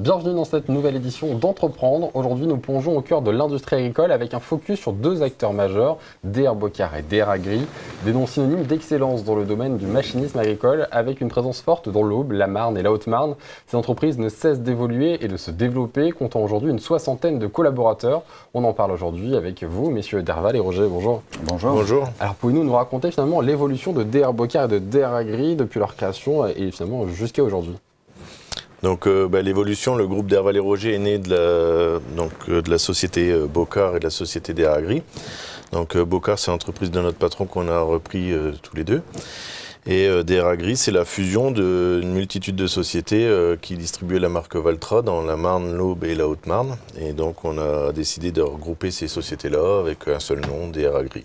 Bienvenue dans cette nouvelle édition d'Entreprendre. Aujourd'hui, nous plongeons au cœur de l'industrie agricole avec un focus sur deux acteurs majeurs, DR Bocar et DR Agri, des noms synonymes d'excellence dans le domaine du machinisme agricole avec une présence forte dans l'Aube, la Marne et la Haute-Marne. Ces entreprises ne cessent d'évoluer et de se développer, comptant aujourd'hui une soixantaine de collaborateurs. On en parle aujourd'hui avec vous, messieurs Derval et Roger. Bonjour. Bonjour. Bonjour. Alors, pouvez-vous nous raconter finalement l'évolution de DR Bocar et de DR Agri depuis leur création et finalement jusqu'à aujourd'hui? Donc l'évolution, le groupe Derval et Roger est né de la société Bocar et de la société DR Agri. Donc Bocar, c'est l'entreprise de notre patron qu'on a repris tous les deux. Et DR Agri, c'est la fusion d'une multitude de sociétés qui distribuaient la marque Valtra dans la Marne, l'Aube et la Haute-Marne. Et donc on a décidé de regrouper ces sociétés-là avec un seul nom, DR Agri.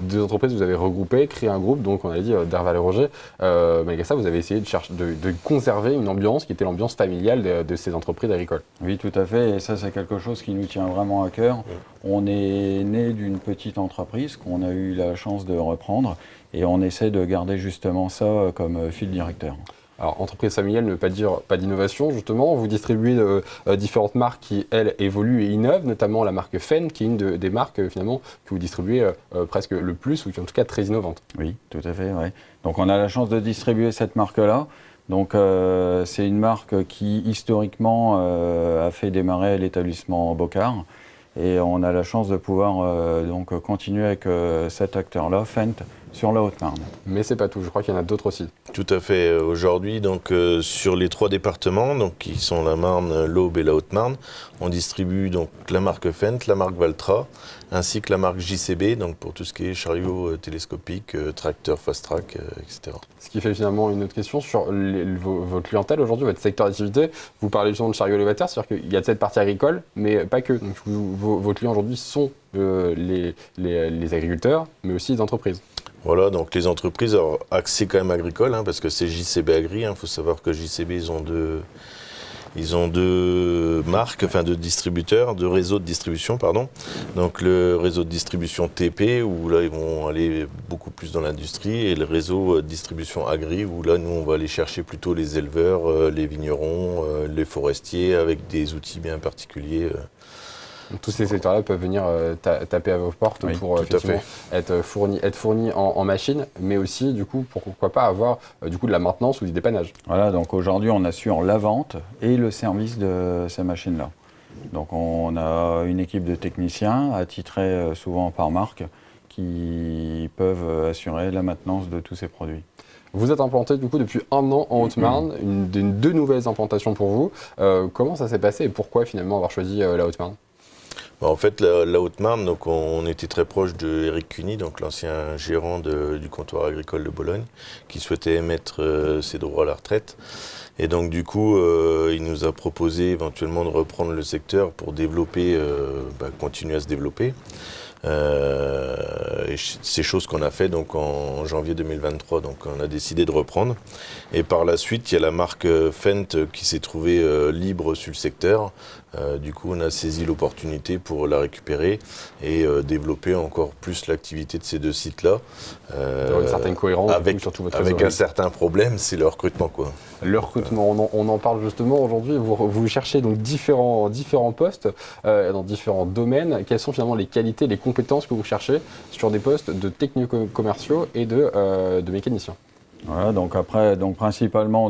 Deux entreprises, vous avez regroupé, créé un groupe, donc on a dit Derval et Roger. Malgré ça, vous avez essayé de conserver une ambiance qui était l'ambiance familiale de ces entreprises agricoles. Oui, tout à fait, et ça c'est quelque chose qui nous tient vraiment à cœur. On est né d'une petite entreprise qu'on a eu la chance de reprendre et on essaie de garder justement ça comme fil directeur. Alors, entreprise familiale ne veut pas dire pas d'innovation, justement. Vous distribuez différentes marques qui, elles, évoluent et innovent, notamment la marque Fendt, qui est une des marques, finalement, que vous distribuez presque le plus, ou qui est en tout cas très innovante. Oui, tout à fait, oui. Donc, on a la chance de distribuer cette marque-là. Donc, c'est une marque qui, historiquement, a fait démarrer l'établissement Bocar. Et on a la chance de pouvoir donc continuer avec cet acteur-là, Fendt, sur la Haute-Marne. Mais c'est pas tout, je crois qu'il y en a d'autres aussi. Tout à fait. Aujourd'hui, donc sur les trois départements, donc qui sont la Marne, l'Aube et la Haute-Marne, on distribue donc la marque Fendt, la marque Valtra, ainsi que la marque JCB, donc pour tout ce qui est chariot télescopique, tracteur fast-track, etc. Ce qui fait finalement une autre question sur votre clientèle aujourd'hui, votre secteur d'activité. Vous parlez justement de chariot élévateur, c'est-à-dire qu'il y a cette partie agricole, mais pas que. Donc vos clients aujourd'hui sont les agriculteurs, mais aussi les entreprises. Voilà, donc les entreprises, alors axées quand même agricole, parce que c'est JCB Agri. Il faut savoir que JCB, ils ont deux marques, enfin deux distributeurs, deux réseaux de distribution, pardon. Donc le réseau de distribution TP, où là ils vont aller beaucoup plus dans l'industrie, et le réseau de distribution Agri, où là nous on va aller chercher plutôt les éleveurs, les vignerons, les forestiers, avec des outils bien particuliers. Donc, tous ces secteurs-là peuvent venir taper à vos portes pour effectivement être fournis en machines, mais aussi, du coup, pourquoi pas avoir de la maintenance ou du dépannage. Voilà, donc aujourd'hui, on assure la vente et le service de ces machines-là. Donc on a une équipe de techniciens, attitrés souvent par marque, qui peuvent assurer la maintenance de tous ces produits. Vous êtes implanté du coup depuis 1 an en Haute-Marne, deux nouvelles implantations pour vous. Comment ça s'est passé et pourquoi finalement avoir choisi la Haute-Marne ? En fait, la Haute-Marne, donc on était très proche de Éric Cuny, donc l'ancien gérant du comptoir agricole de Bologne, qui souhaitait mettre ses droits à la retraite. Et donc du coup, il nous a proposé éventuellement de reprendre le secteur pour développer, continuer à se développer. Et c'est chose qu'on a fait donc en janvier 2023, donc on a décidé de reprendre. Et par la suite, il y a la marque Fendt qui s'est trouvée libre sur le secteur. Du coup, on a saisi l'opportunité pour la récupérer et développer encore plus l'activité de ces deux sites-là. Une certaine cohérence, surtout votre avec un certain problème, c'est le recrutement, quoi. Le recrutement, on en parle justement aujourd'hui. Vous cherchez donc différents postes dans différents domaines. Quelles sont finalement les qualités, les compétences que vous cherchez sur des postes de techniques commerciaux et de mécaniciens? Voilà, donc principalement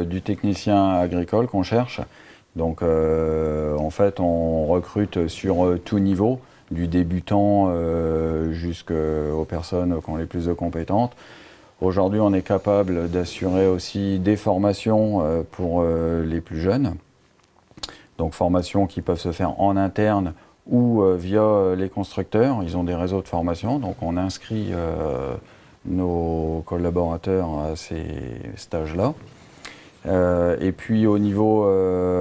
du technicien agricole qu'on cherche. Donc en fait, on recrute sur tout niveau, du débutant jusqu'aux personnes qui ont les plus de compétences. Aujourd'hui, on est capable d'assurer aussi des formations pour les plus jeunes. Donc formations qui peuvent se faire en interne ou via les constructeurs. Ils ont des réseaux de formation, donc on inscrit nos collaborateurs à ces stages-là. Et puis au niveau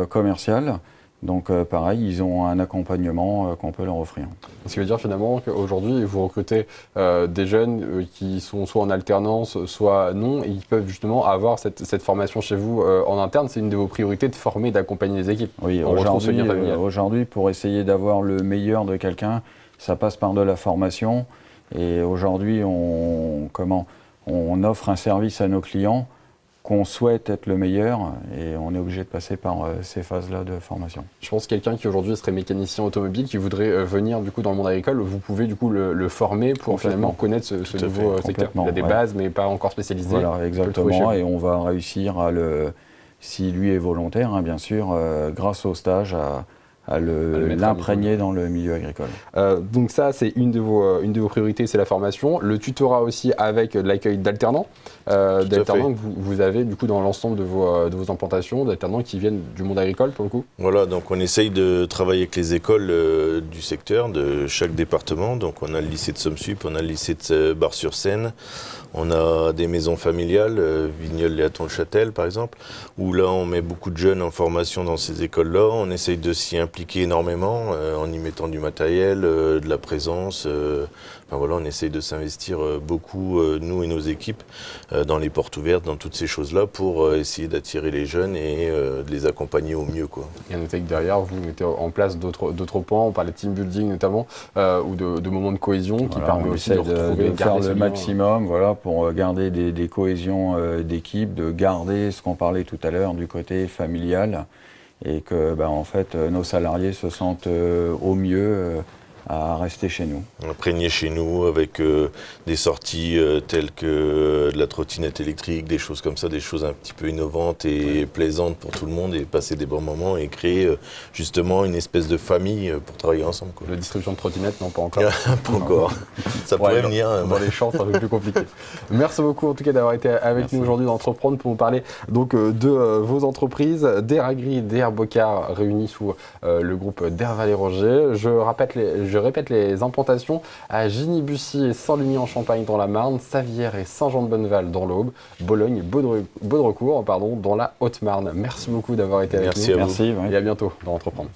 commercial, donc pareil, ils ont un accompagnement qu'on peut leur offrir. Ce qui veut dire finalement qu'aujourd'hui, vous recrutez des jeunes qui sont soit en alternance, soit non, et ils peuvent justement avoir cette formation chez vous en interne. C'est une de vos priorités de former et d'accompagner les équipes. Oui, aujourd'hui, pour essayer d'avoir le meilleur de quelqu'un, ça passe par de la formation. Et aujourd'hui, on offre un service à nos clients qu'on souhaite être le meilleur et on est obligé de passer par ces phases-là de formation. Je pense que quelqu'un qui aujourd'hui serait mécanicien automobile, qui voudrait venir du coup dans le monde agricole, vous pouvez du coup le former pour finalement connaître ce nouveau secteur. Il a des bases mais pas encore spécialisées. Voilà, exactement, et on va réussir à si lui est volontaire, bien sûr, grâce au stage, à l'imprégner dans le milieu agricole. Donc ça, c'est une de vos priorités, c'est la formation. Le tutorat aussi avec l'accueil d'alternants. D'alternants que vous avez du coup dans l'ensemble de vos implantations, d'alternants qui viennent du monde agricole pour le coup. Voilà, donc on essaye de travailler avec les écoles du secteur, de chaque département. Donc on a le lycée de Somme-Sup, on a le lycée de Bar-sur-Seine, on a des maisons familiales, Vigneulles et Hatton-le-Châtel par exemple, où là on met beaucoup de jeunes en formation dans ces écoles-là. On essaye de s'y impliquer énormément en y mettant du matériel, de la présence. Enfin voilà, on essaye de s'investir beaucoup, nous et nos équipes, dans les portes ouvertes, dans toutes ces choses-là, pour essayer d'attirer les jeunes et de les accompagner au mieux, quoi. Et à noter que derrière, vous mettez en place d'autres points, on parlait de team building notamment, ou de moments de cohésion qui permet aussi de retrouver, de faire le maximum, voilà, pour garder des cohésions d'équipe, de garder ce qu'on parlait tout à l'heure du côté familial, et que en fait, nos salariés se sentent au mieux à rester chez nous. Imprégné chez nous avec des sorties telles que de la trottinette électrique, des choses comme ça, des choses un petit peu innovantes et plaisantes pour tout le monde, et passer des bons moments et créer justement une espèce de famille pour travailler ensemble, quoi. La distribution de trottinettes, non, pas encore. Pas encore. Ça pourrait venir. Dans les champs, c'est un peu plus compliqué. Merci beaucoup en tout cas d'avoir été avec nous aujourd'hui d'Entreprendre pour nous parler donc de vos entreprises, d'Air Agri et d'Air Bocard réunis sous le groupe d'Air Vallée-Roger. Je répète les implantations à Gigny-Bussy et Saint-Lunier-en-Champagne dans la Marne, Savières et Saint-Jean-de-Bonneval dans l'Aube, Bologne et Baudrecourt dans la Haute-Marne. Merci beaucoup d'avoir été avec nous. Merci à vous. Et à bientôt dans Entreprendre.